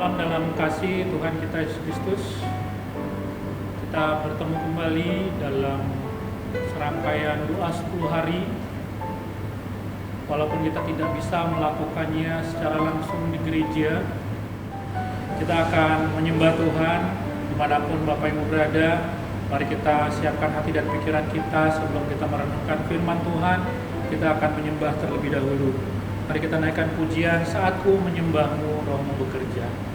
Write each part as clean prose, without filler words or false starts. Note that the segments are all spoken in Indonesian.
malam dalam kasih Tuhan kita Yesus Kristus. Kita bertemu kembali dalam serangkaian doa 10 hari. Walaupun kita tidak bisa melakukannya secara langsung di gereja, kita akan menyembah Tuhan dimanapun Bapak Ibu berada. Mari kita siapkan hati dan pikiran kita sebelum kita merenungkan firman Tuhan. Kita akan menyembah terlebih dahulu. Mari kita naikkan pujian, Saatku Menyembahmu, Rohmu Bekerja.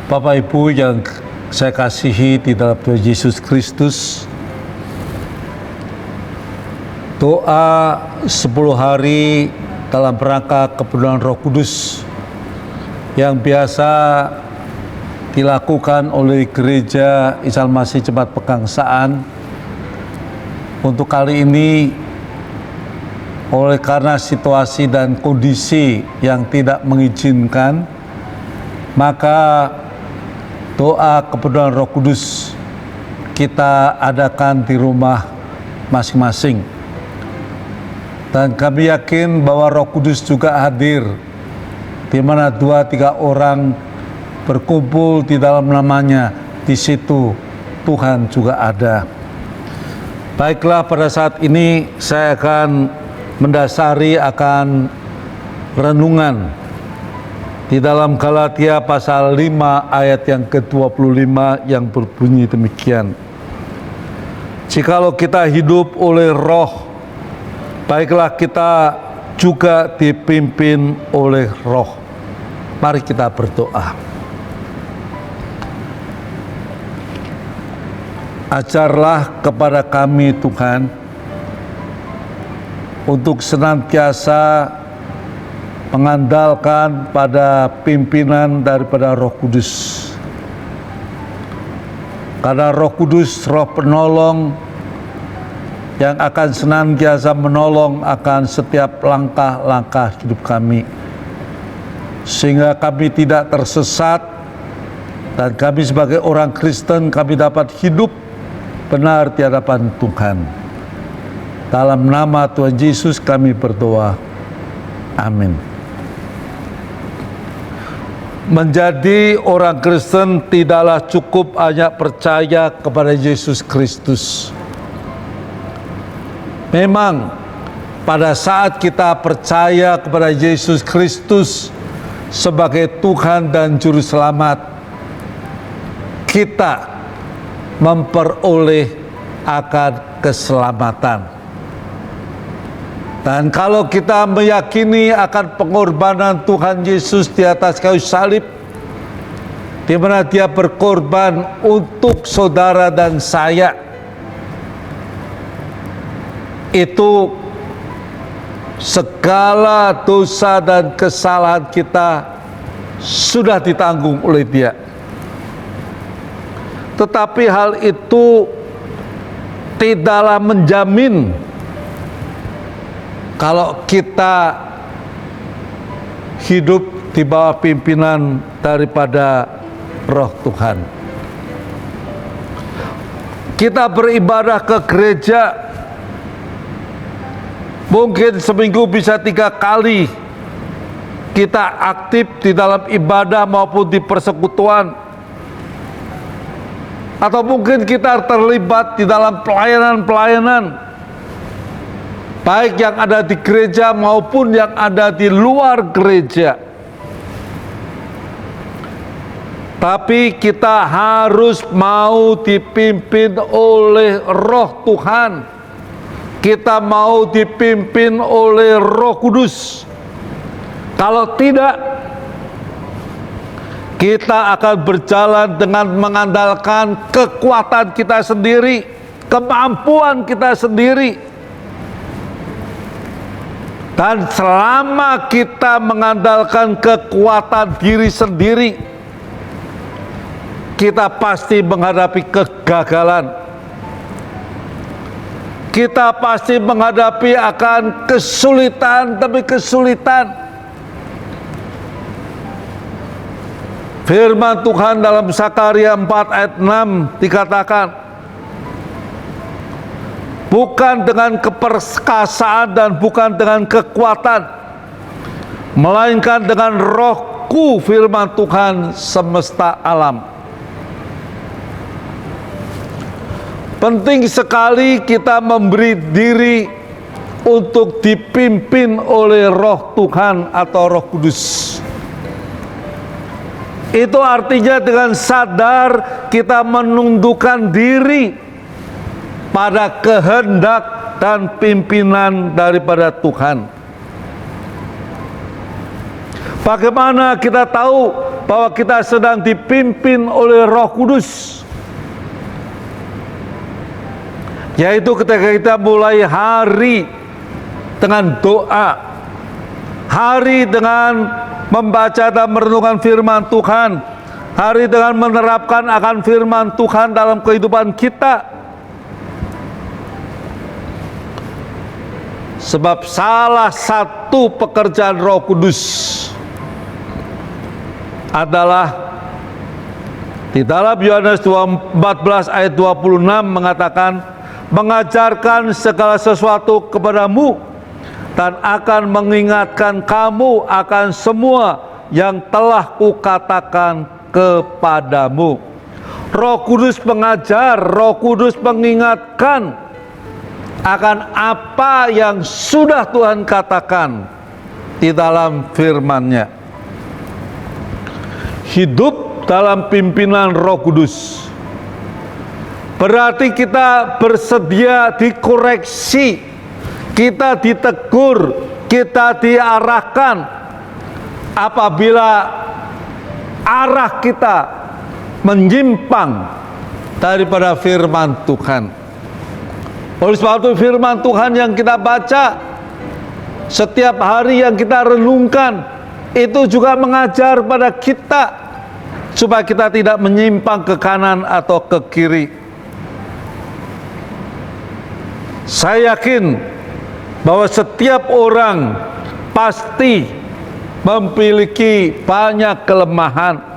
Bapak Ibu yang saya kasihi di dalam Tuhan Yesus Kristus, Doa 10 hari dalam rangka kepenuhan Roh Kudus yang biasa dilakukan oleh Gereja Isa Masih Jemaat Pegangsaan. Untuk kali ini, oleh karena situasi dan kondisi yang tidak mengizinkan, maka doa kepenuhan Roh Kudus kita adakan di rumah masing-masing. Dan kami yakin bahwa Roh Kudus juga hadir di mana 2-3 orang berkumpul di dalam namanya, di situ Tuhan juga ada. Baiklah, pada saat ini saya akan mendasari akan renungan di dalam Galatia pasal 5 ayat yang ke-25 yang berbunyi demikian. Jikalau kita hidup oleh Roh, baiklah kita juga dipimpin oleh Roh. Mari kita berdoa. Ajarlah kepada kami Tuhan untuk senantiasa mengandalkan pada pimpinan daripada Roh Kudus. Karena Roh Kudus, Roh penolong yang akan senantiasa menolong akan setiap langkah-langkah hidup kami, sehingga kami tidak tersesat dan kami sebagai orang Kristen kami dapat hidup benar di hadapan Tuhan. Dalam nama Tuhan Yesus kami berdoa. Amin. Menjadi orang Kristen tidaklah cukup hanya percaya kepada Yesus Kristus. Memang pada saat kita percaya kepada Yesus Kristus sebagai Tuhan dan Juru Selamat, kita memperoleh akan keselamatan. Dan kalau kita meyakini akan pengorbanan Tuhan Yesus di atas kayu salib, di mana Dia berkorban untuk saudara dan saya, itu segala dosa dan kesalahan kita sudah ditanggung oleh Dia. Tetapi hal itu tidaklah menjamin kalau kita hidup di bawah pimpinan daripada Roh Tuhan. Kita beribadah ke gereja mungkin seminggu bisa 3 kali. Kita aktif di dalam ibadah maupun di persekutuan. Atau mungkin kita terlibat di dalam pelayanan-pelayanan, baik yang ada di gereja maupun yang ada di luar gereja. Tapi kita harus mau dipimpin oleh Roh Tuhan. Kita mau dipimpin oleh Roh Kudus. Kalau tidak, kita akan berjalan dengan mengandalkan kekuatan kita sendiri, kemampuan kita sendiri. Dan selama kita mengandalkan kekuatan diri sendiri, kita pasti menghadapi kegagalan. Kita pasti menghadapi akan kesulitan demi kesulitan. Firman Tuhan dalam Zakaria 4 ayat 6 dikatakan, bukan dengan keperkasaan dan bukan dengan kekuatan, melainkan dengan Rohku, firman Tuhan semesta alam. Penting sekali kita memberi diri untuk dipimpin oleh Roh Tuhan atau Roh Kudus. Itu artinya dengan sadar kita menundukkan diri pada kehendak dan pimpinan daripada Tuhan. Bagaimana kita tahu bahwa kita sedang dipimpin oleh Roh Kudus? yaitu ketika kita mulai hari dengan doa, hari dengan membaca dan merenungkan firman Tuhan, hari dengan menerapkan akan firman Tuhan dalam kehidupan kita. Sebab salah satu pekerjaan Roh Kudus adalah di dalam Yohanes 14 ayat 26 mengatakan, mengajarkan segala sesuatu kepadamu dan akan mengingatkan kamu akan semua yang telah kukatakan kepadamu. Roh Kudus mengajar, Roh Kudus mengingatkan akan apa yang sudah Tuhan katakan di dalam firman-Nya. Hidup dalam pimpinan Roh Kudus berarti kita bersedia dikoreksi, kita ditegur, kita diarahkan apabila arah kita menyimpang daripada firman Tuhan. Oleh sebab itu firman Tuhan yang kita baca setiap hari, yang kita renungkan, itu juga mengajar pada kita supaya kita tidak menyimpang ke kanan atau ke kiri. Saya yakin bahwa setiap orang pasti memiliki banyak kelemahan.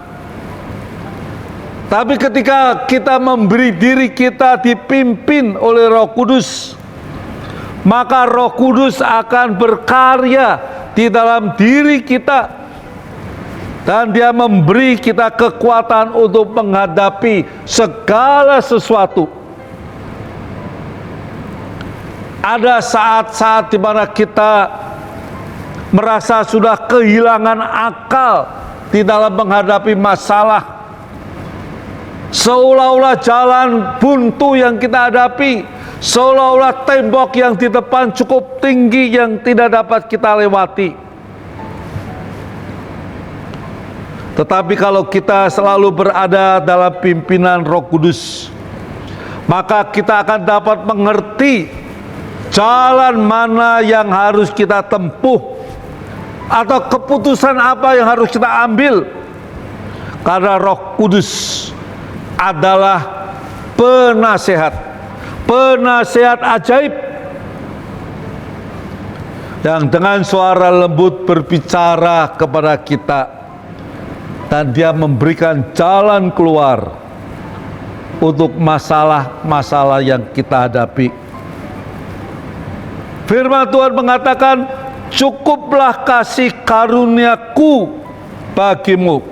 Tapi ketika kita memberi diri kita dipimpin oleh Roh Kudus, maka Roh Kudus akan berkarya di dalam diri kita, dan Dia memberi kita kekuatan untuk menghadapi segala sesuatu. Ada saat-saat di mana kita merasa sudah kehilangan akal di dalam menghadapi masalah. Seolah-olah jalan buntu yang kita hadapi, seolah-olah tembok yang di depan cukup tinggi yang tidak dapat kita lewati. Tetapi kalau kita selalu berada dalam pimpinan Roh Kudus, maka kita akan dapat mengerti jalan mana yang harus kita tempuh, atau keputusan apa yang harus kita ambil. Karena Roh Kudus adalah penasehat ajaib yang dengan suara lembut berbicara kepada kita, dan Dia memberikan jalan keluar untuk masalah-masalah yang kita hadapi. Firman Tuhan mengatakan, cukuplah kasih karuniaku bagimu,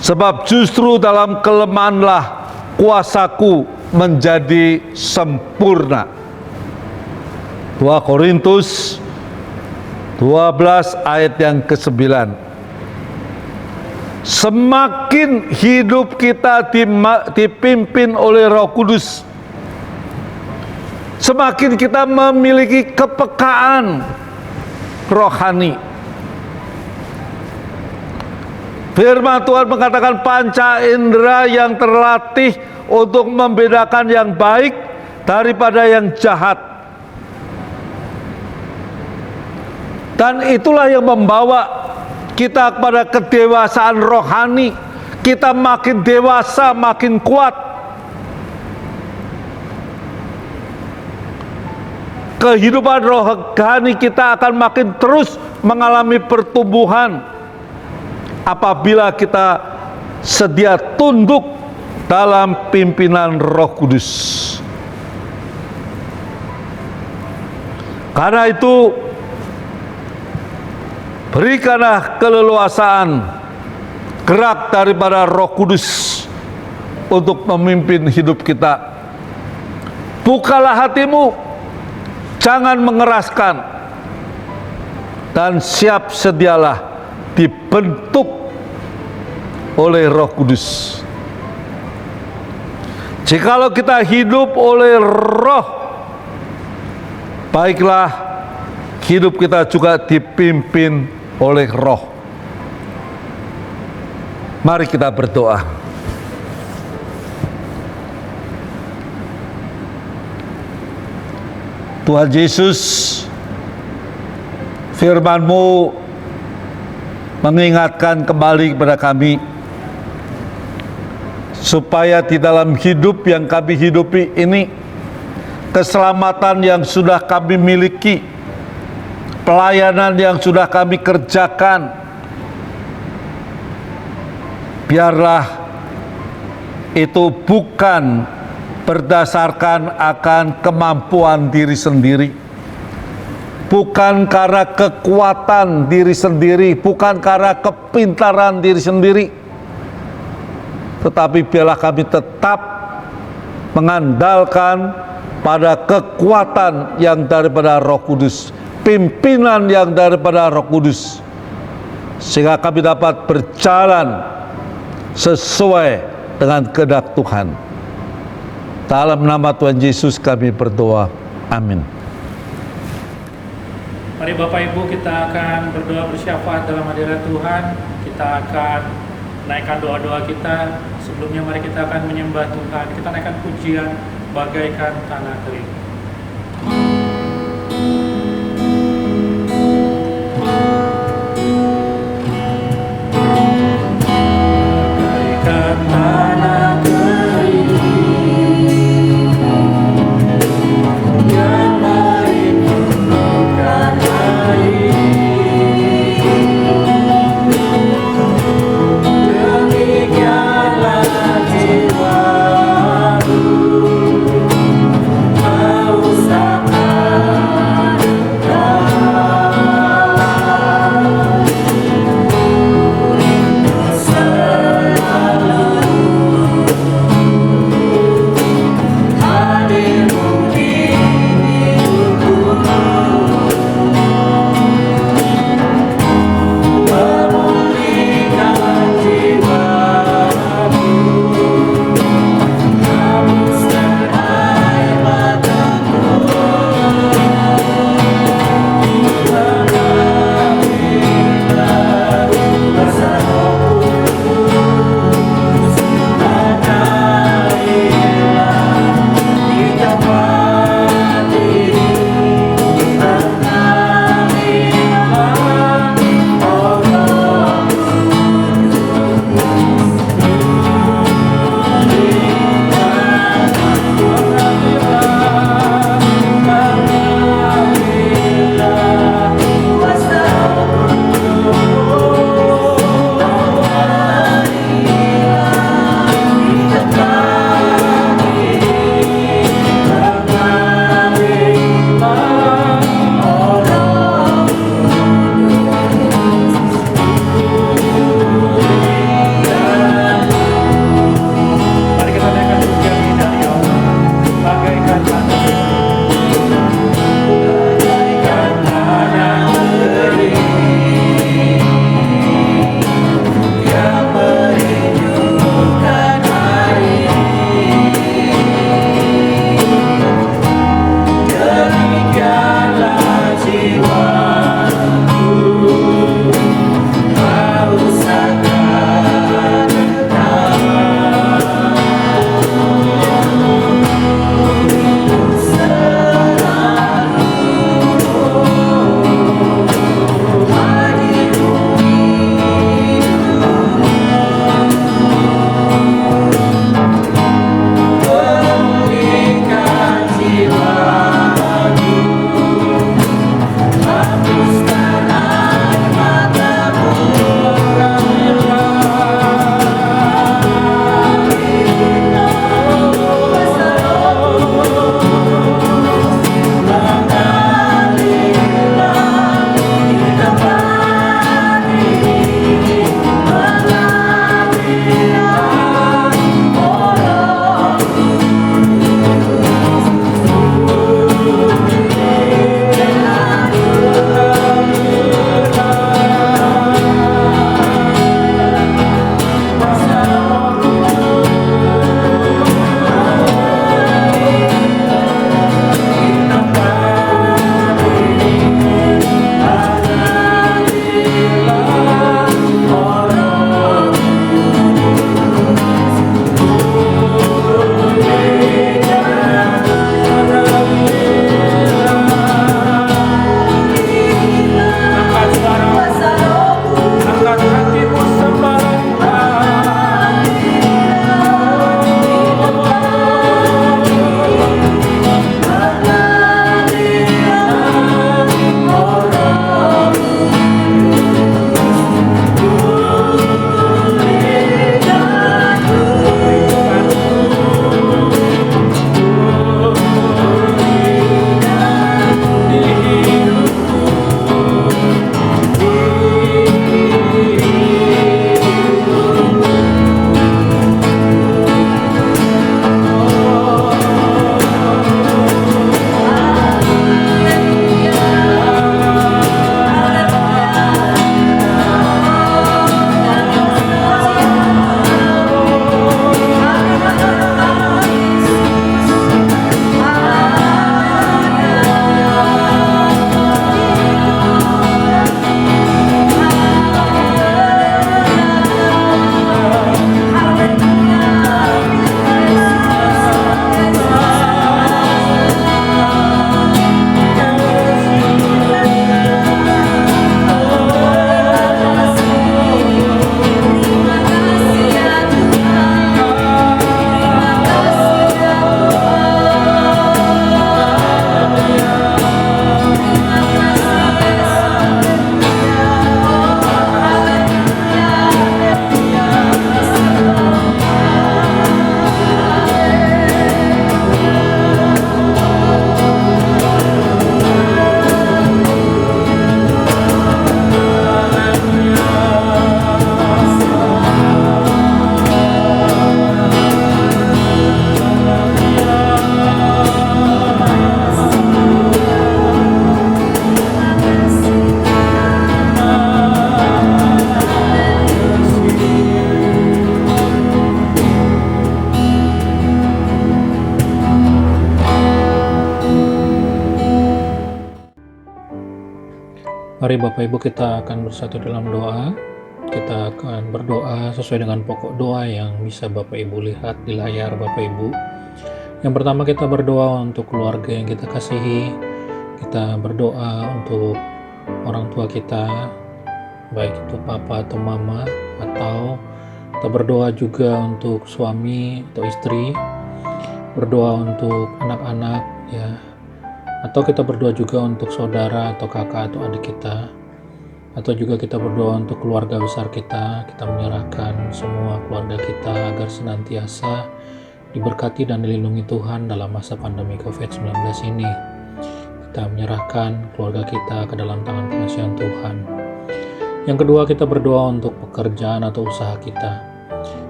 sebab justru dalam kelemahanlah kuasaku menjadi sempurna. 2 Korintus 12 ayat yang ke-9. Semakin hidup kita dipimpin oleh Roh Kudus, semakin kita memiliki kepekaan rohani. Firman Tuhan mengatakan panca indera yang terlatih untuk membedakan yang baik daripada yang jahat. Dan itulah yang membawa kita kepada kedewasaan rohani. Kita makin dewasa, makin kuat. Kehidupan rohani kita akan makin terus mengalami pertumbuhan apabila kita sedia tunduk dalam pimpinan Roh Kudus. Karena itu, berikanlah keleluasaan gerak daripada Roh Kudus untuk memimpin hidup kita. Bukalah hatimu, jangan mengeraskan, dan siap sedialah dibentuk oleh Roh Kudus. Jikalau kita hidup oleh Roh, baiklah hidup kita juga dipimpin oleh Roh. Mari kita berdoa. Tuhan Yesus, firman-Mu mengingatkan kembali kepada kami supaya di dalam hidup yang kami hidupi ini, keselamatan yang sudah kami miliki, pelayanan yang sudah kami kerjakan, biarlah itu bukan berdasarkan akan kemampuan diri sendiri, bukan karena kekuatan diri sendiri, bukan karena kepintaran diri sendiri, tetapi biarlah kami tetap mengandalkan pada kekuatan yang daripada Roh Kudus, pimpinan yang daripada Roh Kudus, sehingga kami dapat berjalan sesuai dengan kehendak Tuhan. Dalam nama Tuhan Yesus kami berdoa. Amin. Mari Bapak Ibu, kita akan berdoa bersyafaat dalam hadirat Tuhan. Kita akan naikkan doa-doa kita. Sebelumnya mari kita akan menyembah Tuhan. Kita naikkan pujian bagaikan tanah kering. Bagaikan tanah kering yang merindukan air, demikianlah jiwaku. Mari Bapak Ibu kita akan bersatu dalam doa. Kita akan berdoa sesuai dengan pokok doa yang bisa Bapak Ibu lihat di layar Bapak Ibu. Yang pertama kita berdoa untuk keluarga yang kita kasihi. Kita berdoa untuk orang tua kita, baik itu papa atau mama, atau kita berdoa juga untuk suami atau istri, berdoa untuk anak-anak ya, atau kita berdoa juga untuk saudara atau kakak atau adik kita, atau juga kita berdoa untuk keluarga besar kita. Kita menyerahkan semua keluarga kita agar senantiasa diberkati dan dilindungi Tuhan dalam masa pandemi COVID-19 ini. Kita menyerahkan keluarga kita ke dalam tangan pengasihan Tuhan. Yang kedua, kita berdoa untuk pekerjaan atau usaha kita.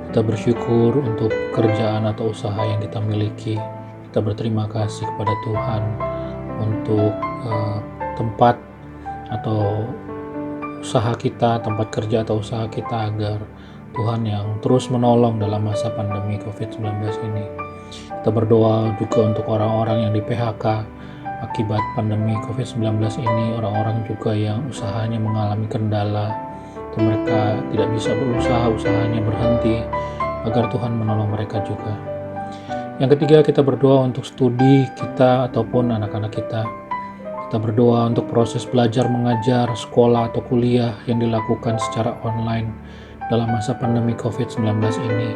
Kita bersyukur untuk pekerjaan atau usaha yang kita miliki. Kita berterima kasih kepada Tuhan untuk tempat atau usaha kita, tempat kerja atau usaha kita, agar Tuhan yang terus menolong dalam masa pandemi COVID-19 ini. Kita berdoa juga untuk orang-orang yang di PHK akibat pandemi COVID-19 ini, orang-orang juga yang usahanya mengalami kendala, atau mereka tidak bisa berusaha, usahanya berhenti, agar Tuhan menolong mereka juga. Yang ketiga, kita berdoa untuk studi kita ataupun anak-anak kita. Kita berdoa untuk proses belajar mengajar, sekolah atau kuliah yang dilakukan secara online dalam masa pandemi COVID-19 ini,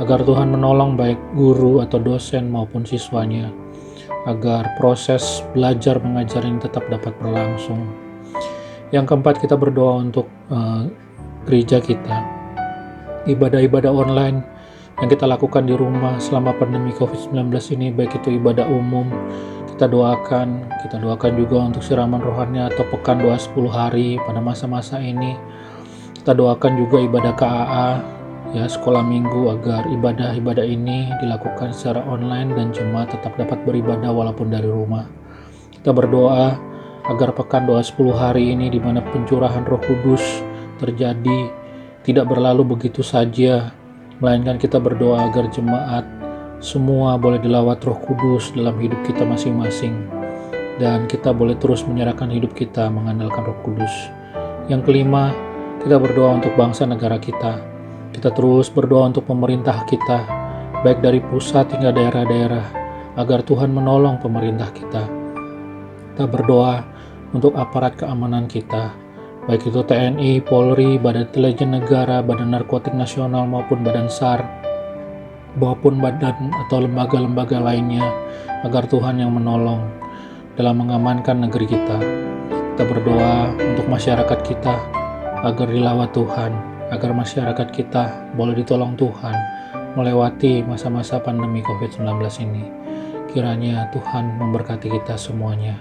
agar Tuhan menolong baik guru atau dosen maupun siswanya, agar proses belajar mengajar ini tetap dapat berlangsung. Yang keempat, kita berdoa untuk gereja kita. Ibadah-ibadah online yang kita lakukan di rumah selama pandemi COVID-19 ini, baik itu ibadah umum, kita doakan juga untuk siraman rohani atau pekan doa 10 hari pada masa-masa ini. Kita doakan juga ibadah KAA ya, sekolah minggu, agar ibadah-ibadah ini dilakukan secara online dan jemaat tetap dapat beribadah walaupun dari rumah. Kita berdoa agar pekan doa 10 hari ini, di mana pencurahan Roh Kudus terjadi, tidak berlalu begitu saja, melainkan kita berdoa agar jemaat semua boleh dilawat Roh Kudus dalam hidup kita masing-masing, dan kita boleh terus menyerahkan hidup kita mengandalkan Roh Kudus. Yang kelima, kita berdoa untuk bangsa negara kita. Kita terus berdoa untuk pemerintah kita, baik dari pusat hingga daerah-daerah, agar Tuhan menolong pemerintah kita. Kita berdoa untuk aparat keamanan kita, baik itu TNI, Polri, Badan Intelijen Negara, Badan Narkotik Nasional maupun Badan SAR, maupun badan atau lembaga-lembaga lainnya, agar Tuhan yang menolong dalam mengamankan negeri kita. Kita berdoa untuk masyarakat kita agar dilawat Tuhan, agar masyarakat kita boleh ditolong Tuhan melewati masa-masa pandemi COVID-19 ini. Kiranya Tuhan memberkati kita semuanya.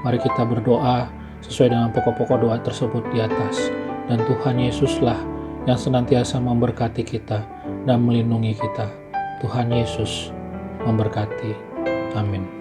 Mari kita berdoa sesuai dengan pokok-pokok doa tersebut di atas, dan Tuhan Yesuslah yang senantiasa memberkati kita dan melindungi kita. Tuhan Yesus memberkati. Amin.